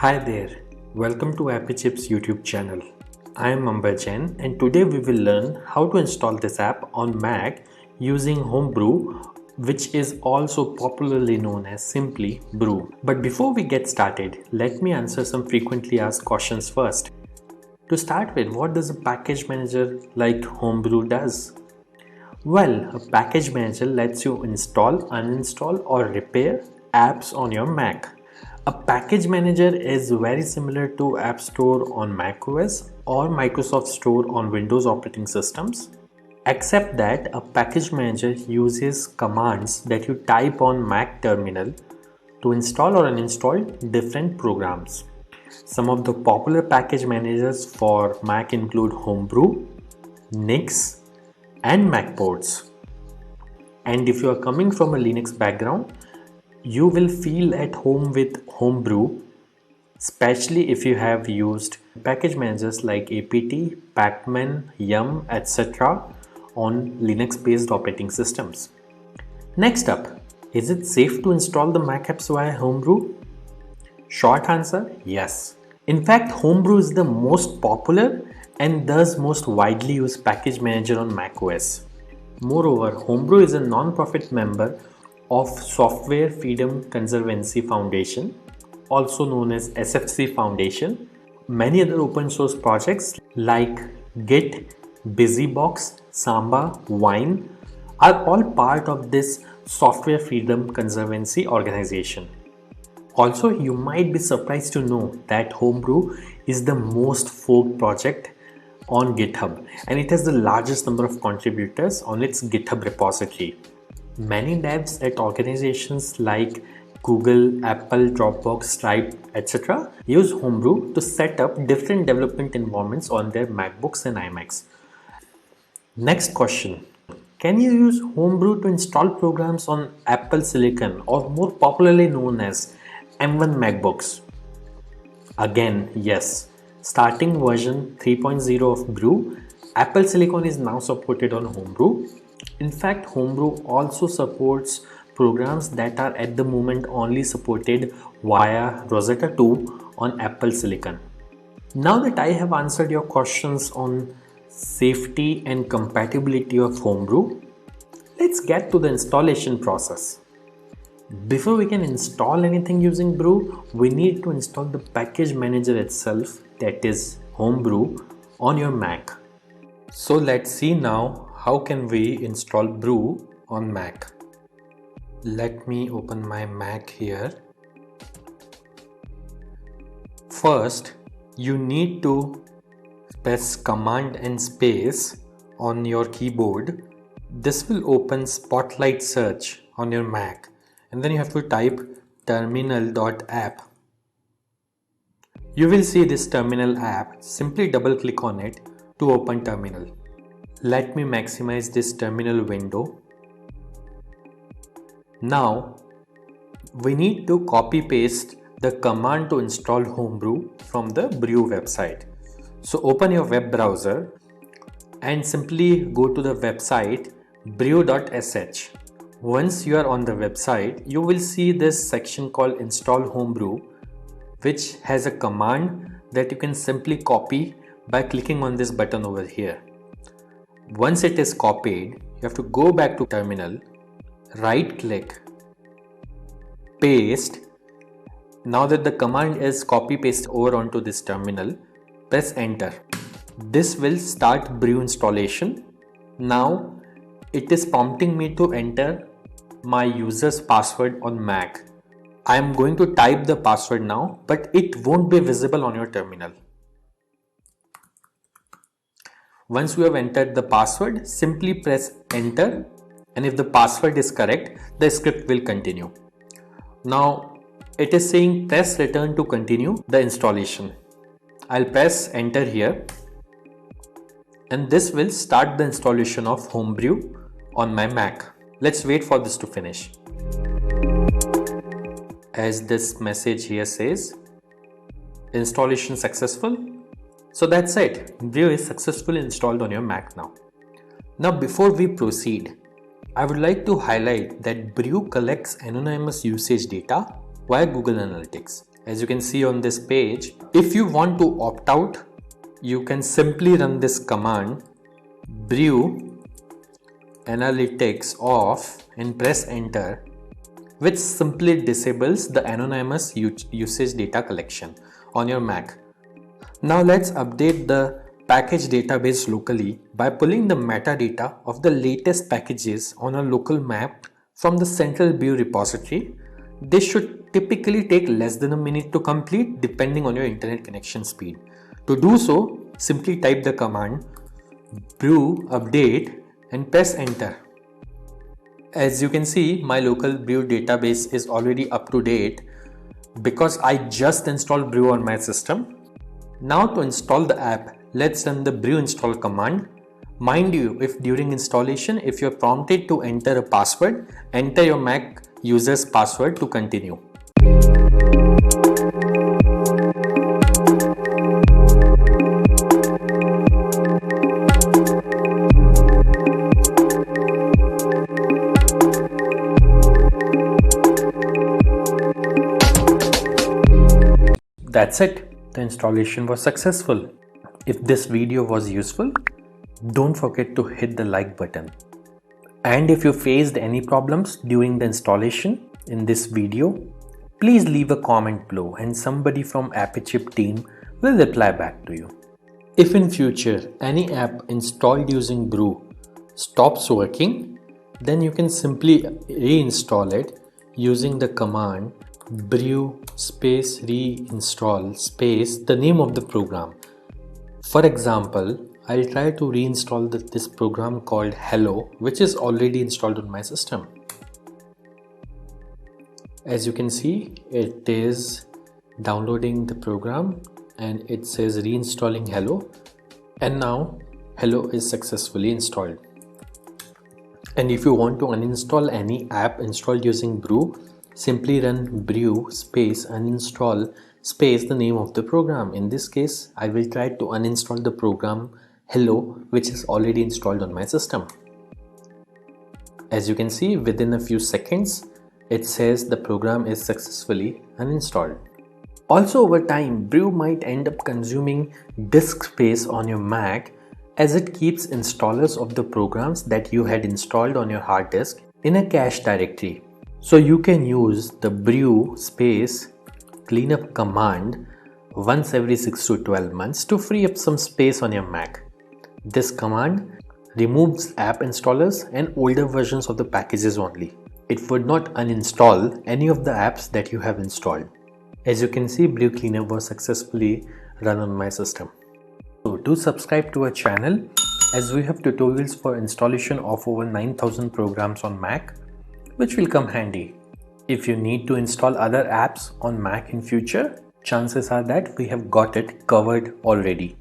Hi there, welcome to Appy Chips YouTube channel. I am Ambajan and today we will learn how to install this app on Mac using Homebrew, which is also popularly known as simply Brew. But before we get started, let me answer some frequently asked questions first. To start with, what does a package manager like Homebrew does? Well, a package manager lets you install, uninstall or repair apps on your Mac. A package manager is very similar to App Store on macOS or Microsoft Store on Windows operating systems, except that a package manager uses commands that you type on Mac terminal to install or uninstall different programs. Some of the popular package managers for Mac include Homebrew, Nix, and Macports. And if you are coming from a Linux background, you will feel at home with Homebrew, especially if you have used package managers like apt, pacman, yum, etc. on Linux based operating systems. Next up, is it safe to install the Mac apps via Homebrew? Short answer, yes. In fact, Homebrew is the most popular and thus most widely used package manager on macOS. Moreover, Homebrew is a non-profit member of Software Freedom Conservancy Foundation, also known as SFC Foundation. Many other open source projects like Git, BusyBox, Samba, Wine are all part of this Software Freedom Conservancy organization. Also, you might be surprised to know that Homebrew is the most forked project on GitHub and it has the largest number of contributors on its GitHub repository. Many devs at organizations like Google, Apple, Dropbox, Stripe, etc. use Homebrew to set up different development environments on their MacBooks and iMacs. Next question. Can you use Homebrew to install programs on Apple Silicon or more popularly known as M1 MacBooks? Again, yes. Starting version 3.0 of Brew, Apple Silicon is now supported on Homebrew. In fact, Homebrew also supports programs that are at the moment only supported via Rosetta 2 on Apple Silicon. Now that I have answered your questions on safety and compatibility of Homebrew, let's get to the installation process. Before we can install anything using Brew, we need to install the package manager itself, that is Homebrew, on your Mac. So let's see now how can we install Brew on Mac. Let me open my Mac here. First, you need to press Command and space on your keyboard. This will open Spotlight Search on your Mac. And then you have to type terminal.app. You will see this terminal app. Simply double click on it to open terminal. Let me maximize this terminal window. Now we need to copy paste the command to install Homebrew from the Brew website. So open your web browser and simply go to the website brew.sh. Once you are on the website, you will see this section called Install Homebrew, which has a command that you can simply copy by clicking on this button over here. Once it is copied, you have to go back to terminal, right click, paste. Now that the command is copy paste over onto this terminal, press enter. This will start Brew installation. Now it is prompting me to enter my user's password on Mac. I am going to type the password now, but it won't be visible on your terminal. Once you have entered the password, simply press enter, and if the password is correct, the script will continue. Now it is saying press return to continue the installation. I'll press enter here, and this will start the installation of Homebrew on my Mac. Let's wait for this to finish. As this message here says, installation successful. So that's it. Brew is successfully installed on your Mac now. Now before we proceed, I would like to highlight that Brew collects anonymous usage data via Google Analytics. As you can see on this page, if you want to opt out, you can simply run this command brew analytics off and press enter, which simply disables the anonymous usage data collection on your Mac. Now let's update the package database locally by pulling the metadata of the latest packages on a local map from the central brew repository. This should typically take less than a minute to complete depending on your internet connection speed. To do so, simply type the command brew update and press enter. As you can see, my local brew database is already up to date because I just installed brew on my system. Now to install the app, let's run the brew install command. Mind you, if during installation, if you're prompted to enter a password, enter your Mac user's password to continue. That's it. The installation was successful. If this video was useful, don't forget to hit the like button. And if you faced any problems during the installation in this video, please leave a comment below and somebody from AppyChip team will reply back to you. If in future any app installed using brew stops working, then you can simply reinstall it using the command brew space reinstall space the name of the program. For example, I'll try to reinstall this program called Hello, which is already installed on my system. As you can see, it is downloading the program and it says reinstalling Hello, and now Hello is successfully installed. And if you want to uninstall any app installed using brew, simply run brew space uninstall space the name of the program. In this case, I will try to uninstall the program Hello, which is already installed on my system. As you can see, within a few seconds, it says the program is successfully uninstalled. Also, over time, brew might end up consuming disk space on your Mac as it keeps installers of the programs that you had installed on your hard disk in a cache directory. So you can use the brew space cleanup command once every 6 to 12 months to free up some space on your Mac. This command removes app installers and older versions of the packages only. It would not uninstall any of the apps that you have installed. As you can see, brew cleanup was successfully run on my system. So do subscribe to our channel as we have tutorials for installation of over 9,000 programs on Mac, which will come handy. If you need to install other apps on Mac in future, chances are that we have got it covered already.